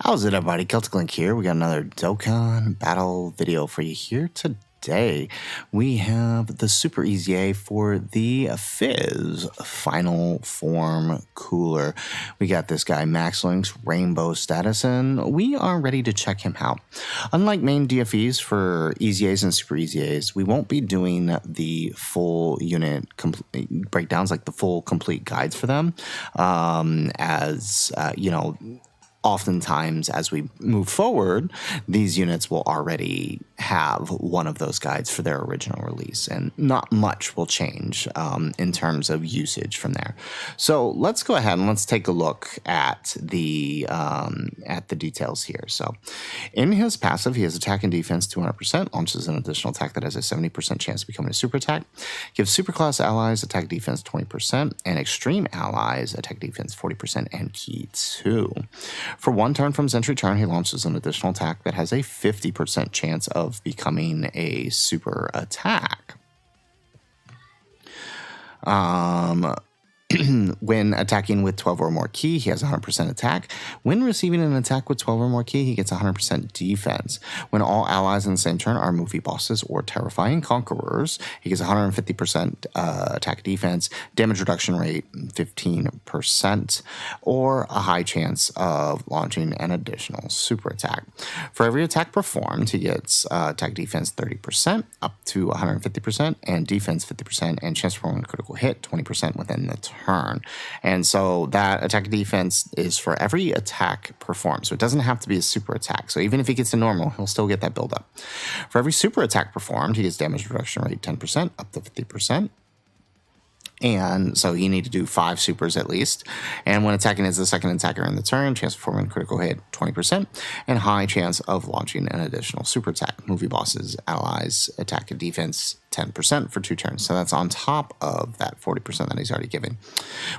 How's it, everybody? Celtic Link here. We got another Dokkan Battle video for you here today. We have the Super EZA for the Fizz Final Form Cooler. We got this guy Max Link's Rainbow status, and we are ready to check him out. Unlike main DFEs for EZAs and Super EZAs, we won't be doing the full unit breakdowns, like the full complete guides for them, you know, oftentimes, as we move forward, these units will already have one of those guides for their original release, and not much will change in terms of usage from there. So let's go ahead and let's take a look at the details here. So in his passive, he has attack and defense 200%, launches an additional attack that has a 70% chance of becoming a super attack, gives superclass allies attack defense 20%, and extreme allies attack defense 40% and key 2. For one turn from his entry turn, he launches an additional attack that has a 50% chance of becoming a super attack. When attacking with 12 or more ki, he has 100% attack. When receiving an attack with 12 or more ki, he gets 100% defense. When all allies in the same turn are movie bosses or terrifying conquerors, he gets 150% attack defense, damage reduction rate 15%, or a high chance of launching an additional super attack. For every attack performed, he gets attack defense 30%, up to 150%, and defense 50%, and chance of performing a critical hit 20% within the turn. And so that attack defense is for every attack performed. So it doesn't have to be a super attack. So even if he gets a normal, he'll still get that build up. For every super attack performed, he gets damage reduction rate 10%, up to 50%. And so you need to do 5 supers at least. And when attacking as the second attacker in the turn, chance of performing a critical hit 20%, and high chance of launching an additional super attack. Movie bosses, allies, attack and defense 10% for 2 turns. So that's on top of that 40% that he's already given.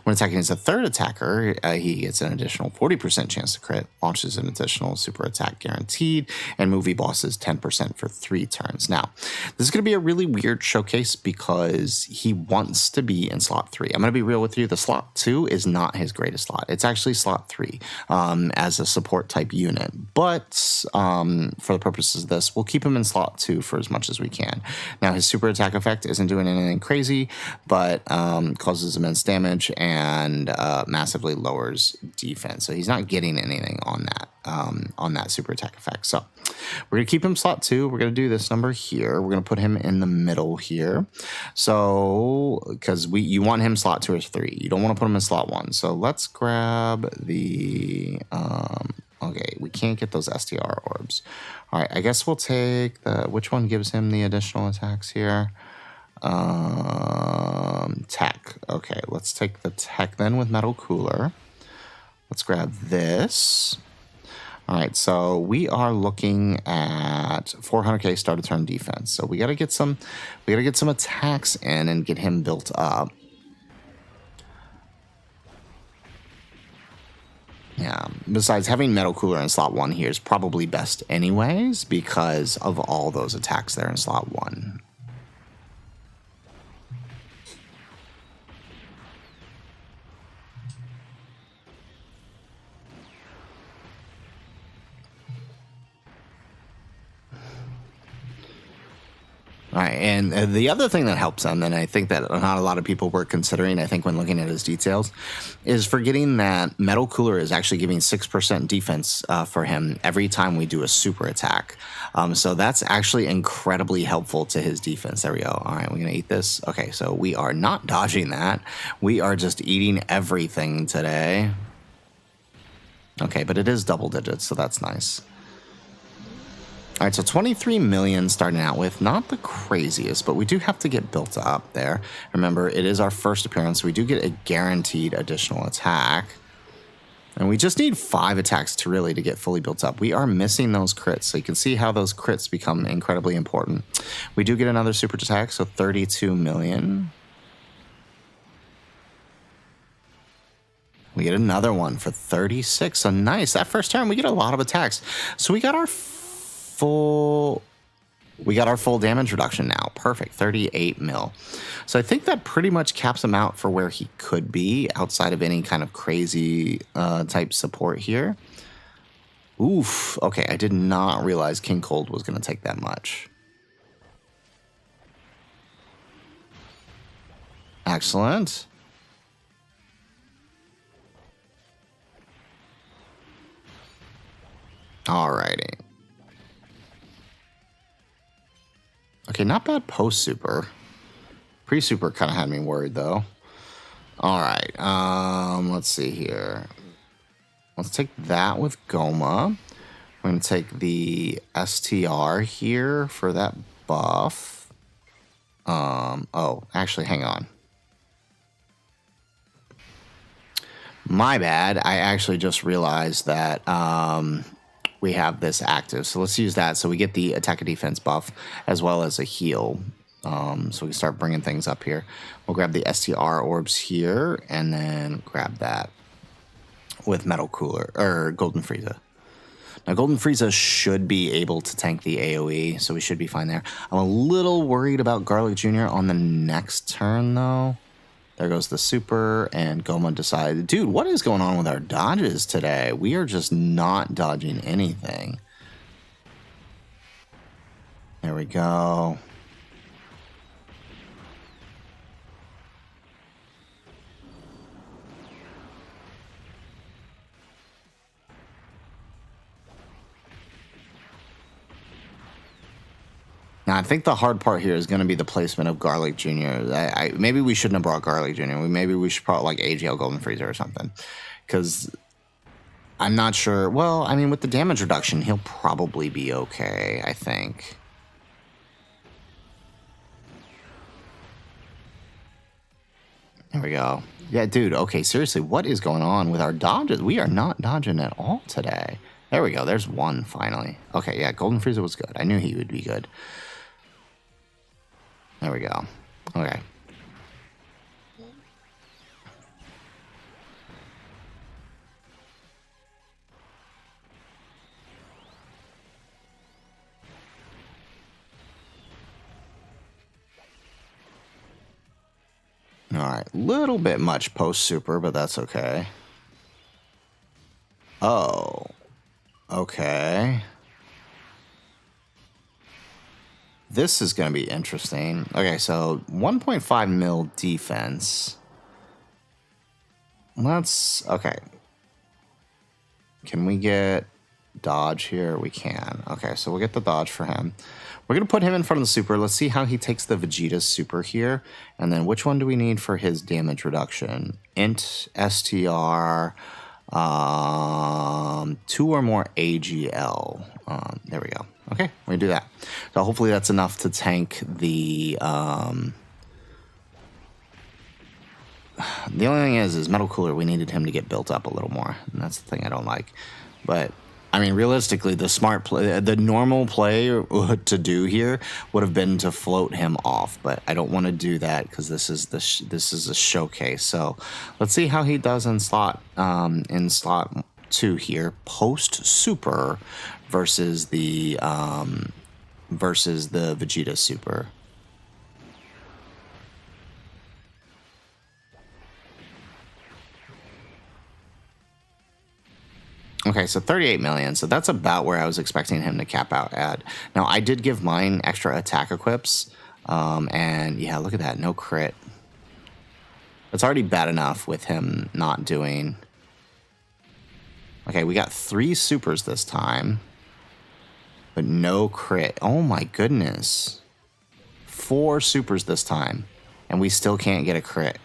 When attacking as a third attacker, he gets an additional 40% chance to crit, launches an additional super attack guaranteed, and movie bosses 10% for 3 turns. Now, this is going to be a really weird showcase because he wants to be in slot 3. I'm going to be real with you. The slot 2 is not his greatest slot. It's actually slot 3 as a support type unit. But for the purposes of this, we'll keep him in slot 2 for as much as we can. Now, his super attack effect isn't doing anything crazy, but causes immense damage and massively lowers defense. So he's not getting anything on that super attack effect. So we're gonna keep him slot 2. We're gonna do this number here. We're gonna put him in the middle here. So because you want him slot 2 or 3, you don't want to put him in slot 1. So let's grab the okay, we can't get those STR orbs. All right, I guess we'll take which one gives him the additional attacks here? Tech. Okay, let's take the tech then with Metal Cooler. Let's grab this. All right, so we are looking at 400k start of turn defense. So we gotta get some attacks in and get him built up. Yeah, besides, having Metal Cooler in slot 1 here is probably best anyways because of all those attacks there in slot 1. All right, and the other thing that helps him, and I think that not a lot of people were considering, I think when looking at his details, is forgetting that Metal Cooler is actually giving 6% defense for him every time we do a super attack. So that's actually incredibly helpful to his defense. There we go. All right, we're going to eat this. Okay, so we are not dodging that. We are just eating everything today. Okay, but it is double digits, so that's nice. All right, so 23 million starting out with, not the craziest, but we do have to get built up there. Remember, it is our first appearance. We do get a guaranteed additional attack. And we just need 5 attacks to get fully built up. We are missing those crits, so you can see how those crits become incredibly important. We do get another super attack, so 32 million. We get another one for 36, so nice. That first turn, we get a lot of attacks. So we got our full damage reduction now. Perfect, 38 mil. So I think that pretty much caps him out for where he could be outside of any kind of crazy type support here. Oof. Okay, I did not realize King Cold was going to take that much. Excellent. Alrighty. Okay, not bad post-super. Pre-super kind of had me worried, though. Alright, let's see here. Let's take that with Goma. We're going to take the STR here for that buff. Oh, actually, hang on. My bad. I actually just realized that we have this active. So let's use that. So we get the attack and defense buff as well as a heal. So we can start bringing things up here. We'll grab the STR orbs here and then grab that with Metal Cooler or Golden Frieza. Now, Golden Frieza should be able to tank the AoE, so we should be fine there. I'm a little worried about Garlic Jr. on the next turn, though. There goes the super, and Goma decided, dude, what is going on with our dodges today? We are just not dodging anything. There we go. Now, I think the hard part here is going to be the placement of Garlic Jr. Maybe we shouldn't have brought Garlic Jr. Maybe we should probably like AGL Golden Freezer or something. Because I'm not sure. Well, I mean, with the damage reduction, he'll probably be okay, I think. There we go. Yeah, dude, okay, seriously, what is going on with our dodges? We are not dodging at all today. There we go. There's one, finally. Okay, yeah, Golden Frieza was good. I knew he would be good. There we go. Okay. All right, little bit much post-super, but that's okay. Oh, okay. This is going to be interesting. Okay, so 1.5 mil defense. Okay. Can we get dodge here? We can. Okay, so we'll get the dodge for him. We're going to put him in front of the super. Let's see how he takes the Vegeta super here. And then which one do we need for his damage reduction? Int, STR, 2 or more AGL. There we go. Okay, we're going to do that. So hopefully that's enough to tank the... The only thing is Metal Cooler, we needed him to get built up a little more. And that's the thing I don't like. But... I mean, realistically, the smart play, the normal play to do here would have been to float him off, but I don't want to do that because this is a showcase. So let's see how he does in slot 2 here, post super versus the Vegeta super. Okay, so 38 million. So that's about where I was expecting him to cap out at. Now, I did give mine extra attack equips. And yeah, look at that. No crit. It's already bad enough with him not doing... Okay, we got 3 supers this time. But no crit. Oh my goodness. 4 supers this time. And we still can't get a crit.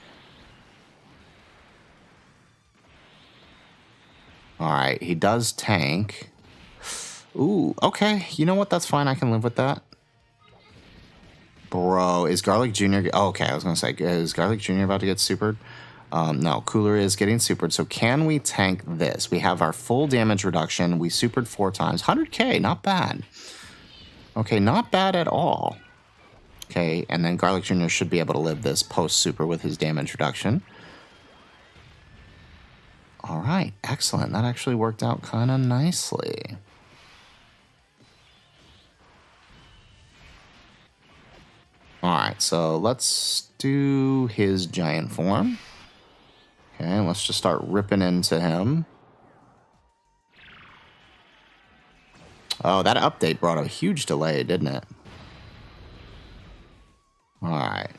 All right, he does tank. Ooh, okay. You know what? That's fine. I can live with that. Bro, is Garlic Jr. Oh, okay, I was going to say, is Garlic Jr. about to get supered? No, Cooler is getting supered. So can we tank this? We have our full damage reduction. We supered 4 times. 100K, not bad. Okay, not bad at all. Okay, and then Garlic Jr. should be able to live this post-super with his damage reduction. All right, excellent. That actually worked out kind of nicely. All right, so let's do his giant form. Okay, let's just start ripping into him. Oh, that update brought a huge delay, didn't it? All right.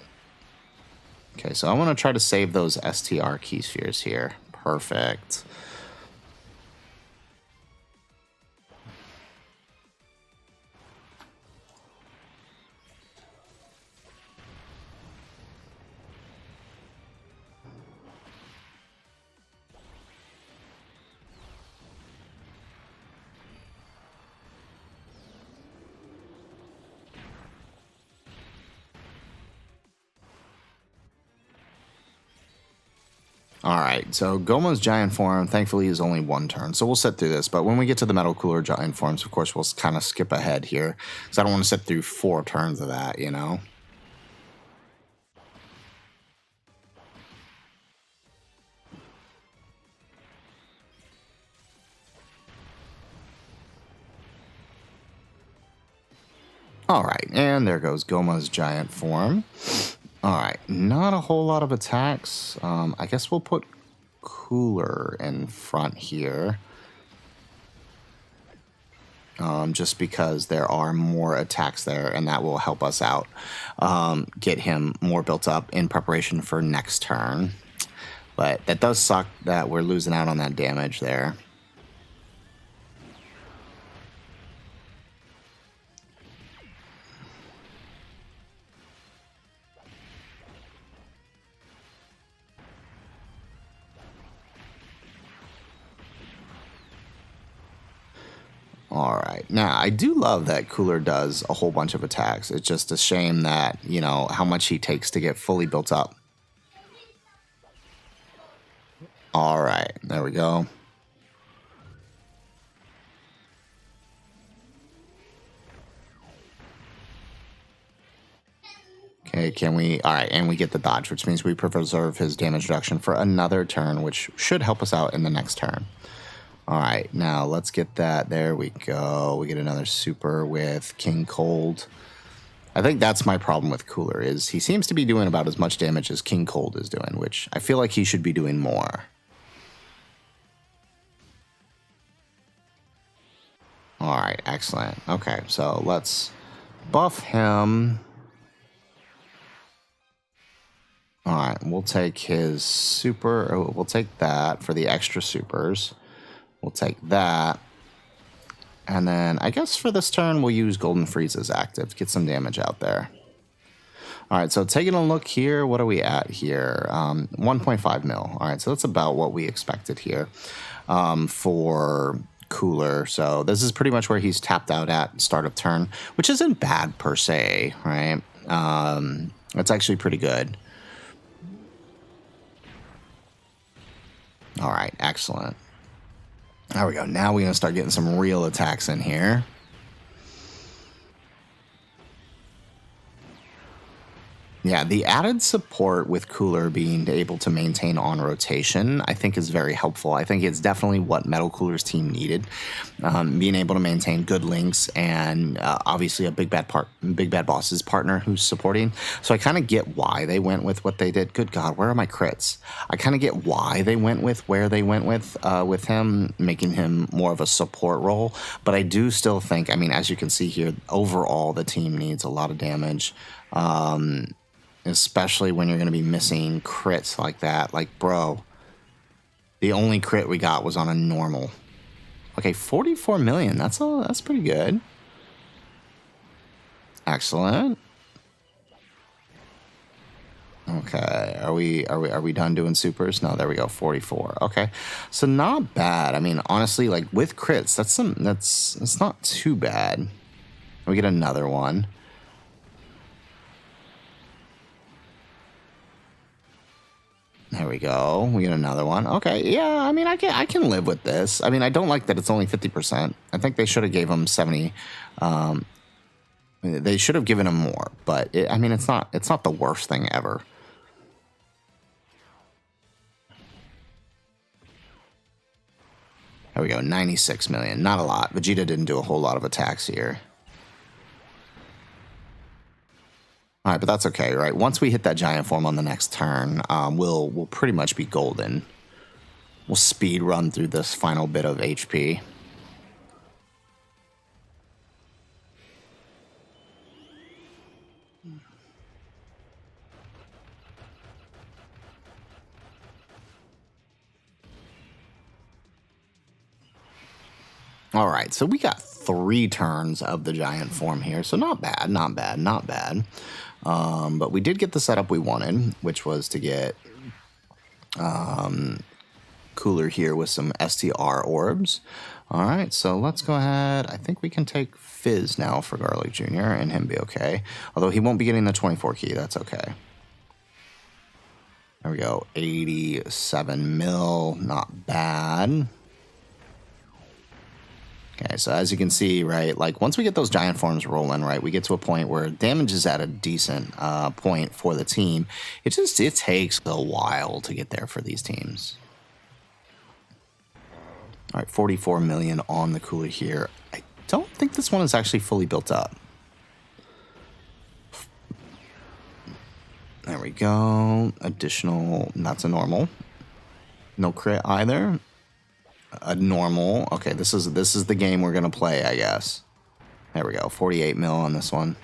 Okay, so I want to try to save those STR key spheres here. Perfect. Alright, so Goma's giant form, thankfully, is only one turn, so we'll sit through this. But when we get to the Metal Cooler giant forms, of course, we'll kind of skip ahead here, because I don't want to sit through 4 turns of that, you know? Alright, and there goes Goma's giant form. Alright, not a whole lot of attacks. I guess we'll put Cooler in front here. Just because there are more attacks there, and that will help us out. Get him more built up in preparation for next turn. But that does suck that we're losing out on that damage there. Alright, now I do love that Cooler does a whole bunch of attacks. It's just a shame that, you know, how much he takes to get fully built up. Alright, there we go. Okay, can we... Alright, and we get the dodge, which means we preserve his damage reduction for another turn, which should help us out in the next turn. Alright, now let's get that. There we go. We get another super with King Cold. I think that's my problem with Cooler, is he seems to be doing about as much damage as King Cold is doing, which I feel like he should be doing more. Alright, excellent. Okay, so let's buff him. Alright, we'll take his super, we'll take that for the extra supers. We'll take that. And then I guess for this turn, we'll use Golden Freeze as active to get some damage out there. All right, so taking a look here, what are we at here? 1.5 mil. All right, so that's about what we expected here for Cooler. So this is pretty much where he's tapped out at start of turn, which isn't bad per se, right? It's actually pretty good. All right, excellent. There we go. Now we're going to start getting some real attacks in here. Yeah, the added support with Cooler being able to maintain on rotation, I think is very helpful. I think it's definitely what Metal Cooler's team needed. Being able to maintain good links and obviously a big bad boss's partner who's supporting. So I kind of get why they went with what they did. Good God, where are my crits? I kind of get why they went with where they went with him, making him more of a support role. But I do still think, I mean, as you can see here, overall the team needs a lot of damage. Especially when you're going to be missing crits like that. Like, bro, the only crit we got was on a normal. Okay, 44 million. That's pretty good. Excellent. Okay, are we done doing supers? No, there we go. 44. Okay, so not bad. I mean, honestly, like with crits, that's not too bad. We get another one. There we go. We get another one. Okay, yeah, I mean, I can live with this. I mean, I don't like that it's only 50%. I think they should have gave him 70. They should have given him more, but I mean, it's not the worst thing ever. There we go, 96 million. Not a lot. Vegeta didn't do a whole lot of attacks here. All right, but that's okay, right? Once we hit that giant form on the next turn, we'll pretty much be golden. We'll speed run through this final bit of HP. All right, so we got 3 turns of the giant form here, so not bad, not bad, not bad. But we did get the setup we wanted, which was to get Cooler here with some STR orbs. All right, so let's go ahead. I think we can take Fizz now for Garlic Jr. and him be okay. Although he won't be getting the 24 key, that's okay. There we go, 87 mil, not bad. Okay, so as you can see, right, like once we get those giant forms rolling, right, we get to a point where damage is at a decent point for the team. It takes a while to get there for these teams. All right, 44 million on the Cooler here. I don't think this one is actually fully built up. There we go. Additional, that's a normal. No crit either. A normal. Okay, this is the game we're gonna play, I guess. There we go. 48 mil on this one.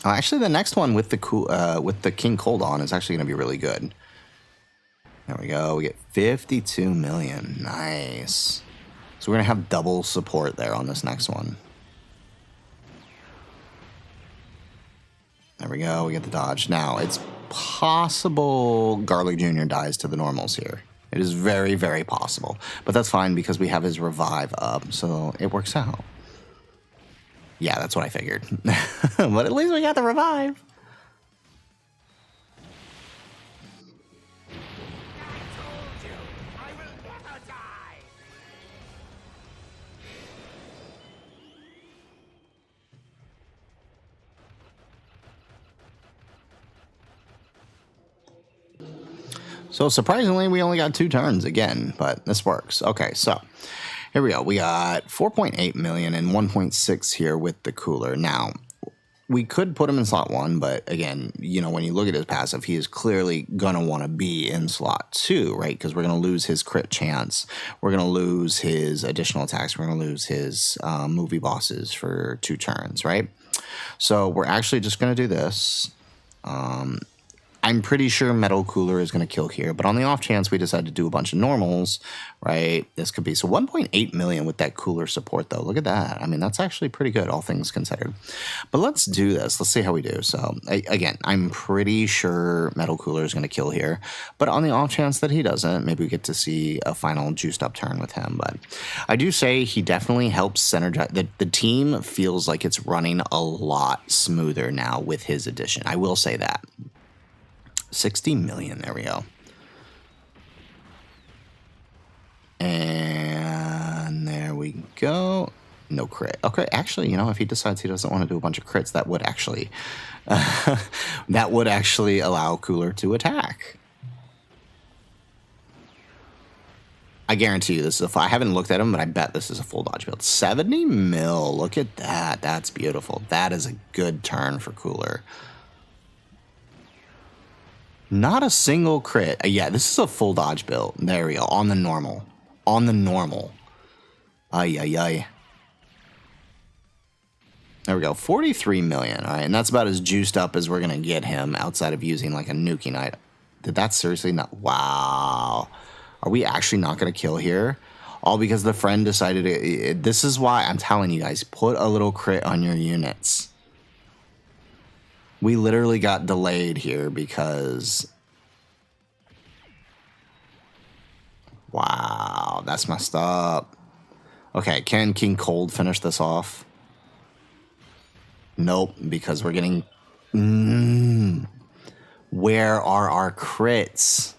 Actually, the next one with the King Cold on is actually gonna be really good. There we go. We get 52 million. Nice. So we're gonna have double support there on this next one. There we go. We get the dodge. Now it's possible Garlic Jr. dies to the normals here. It is very, very possible. But that's fine because we have his revive up, so it works out. Yeah, that's what I figured. But at least we got the revive. So surprisingly, we only got 2 turns again, but this works. Okay, so here we go. We got 4.8 million and 1.6 here with the Cooler. Now, we could put him in slot 1, but again, you know, when you look at his passive, he is clearly going to want to be in slot 2, right? Because we're going to lose his crit chance. We're going to lose his additional attacks. We're going to lose his movie bosses for 2 turns, right? So we're actually just going to do this. I'm pretty sure Metal Cooler is going to kill here, but on the off chance we decide to do a bunch of normals, right, this could be. So 1.8 million with that Cooler support, though. Look at that. I mean, that's actually pretty good, all things considered. But let's do this. Let's see how we do. So, again, I'm pretty sure Metal Cooler is going to kill here, but on the off chance that he doesn't, maybe we get to see a final juiced up turn with him. But I do say he definitely helps synergize. The team feels like it's running a lot smoother now with his addition. I will say that. 60 million, there we go. And there we go. No crit. Okay, actually, you know, if he decides he doesn't want to do a bunch of crits, that would actually allow Cooler to attack. I guarantee you this is I haven't looked at him, but I bet this is a full dodge build. 70 mil. Look at that. That's beautiful. That is a good turn for Cooler. Not a single crit. Yeah, this is a full dodge build. There we go. On the normal. On the normal. Ay, ay, ay. There we go. 43 million. All right, and that's about as juiced up as we're going to get him outside of using like a nuking item. Did that seriously not? Wow. Are we actually not going to kill here? All because the friend decided to... This is why I'm telling you guys, put a little crit on your units. We literally got delayed here because... Wow, that's messed up. Okay, can King Cold finish this off? Nope, because we're getting... Where are our crits?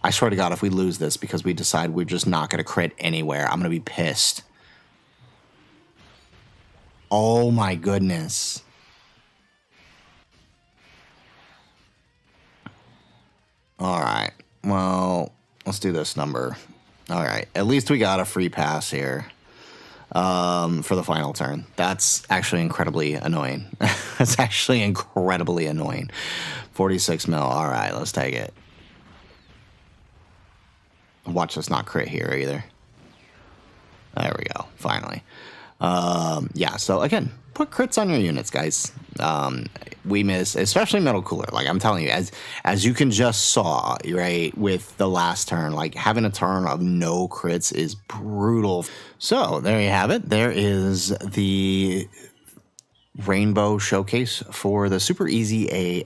I swear to God, if we lose this because we decide we're just not going to crit anywhere, I'm going to be pissed. Oh my goodness. All right, well, let's do this number. All right, at least we got a free pass here for the final turn. That's actually incredibly annoying. That's actually incredibly annoying. 46 mil. All right, let's take it. Watch us not crit here either. There we go, finally. Yeah, so again, put crits on your units, guys. We miss, especially Metal Cooler. Like I'm telling you, as you can just saw, right, with the last turn, like having a turn of no crits is brutal. So there you have it. There is the Rainbow Showcase for the Super Easy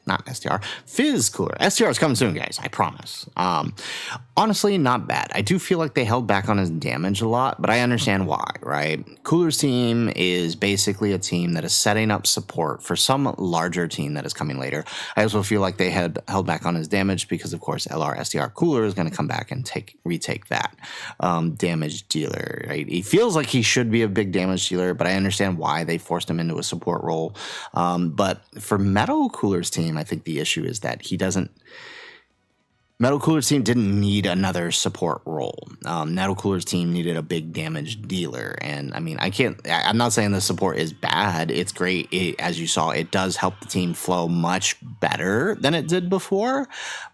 not STR, Fizz Cooler. STR is coming soon, guys, I promise. Honestly, not bad. I do feel like they held back on his damage a lot, but I understand why, right? Cooler's team is basically a team that is setting up support for some larger team that is coming later. I also feel like they had held back on his damage because, of course, LR STR Cooler is going to come back and retake that damage dealer, right? He feels like he should be a big damage dealer, but I understand why they forced him into a support role. But for Metal Cooler's team, I think the issue is that he doesn't. Metal Cooler's team didn't need another support role. Metal Cooler's team needed a big damage dealer. And I mean, I'm not saying the support is bad. It's great. As you saw, it does help the team flow much better than it did before,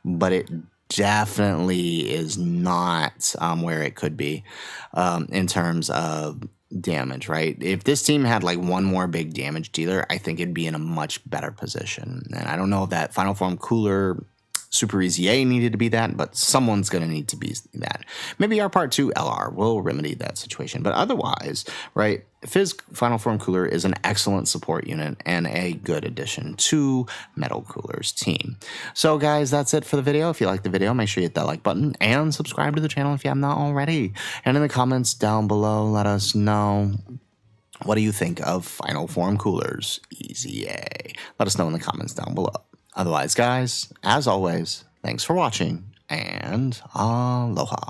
but it definitely is not where it could be in terms of damage, right? If this team had like one more big damage dealer, I think it'd be in a much better position. And I don't know if that Final Form Cooler Super Easy A needed to be that, but someone's going to need to be that. Maybe our Part 2 LR will remedy that situation. But otherwise, right, Fizz Final Form Cooler is an excellent support unit and a good addition to Metal Cooler's team. So guys, that's it for the video. If you liked the video, make sure you hit that like button and subscribe to the channel if you have not already. And in the comments down below, let us know, what do you think of Final Form Cooler's EZA? Let us know in the comments down below. Otherwise, guys, as always, thanks for watching, and aloha.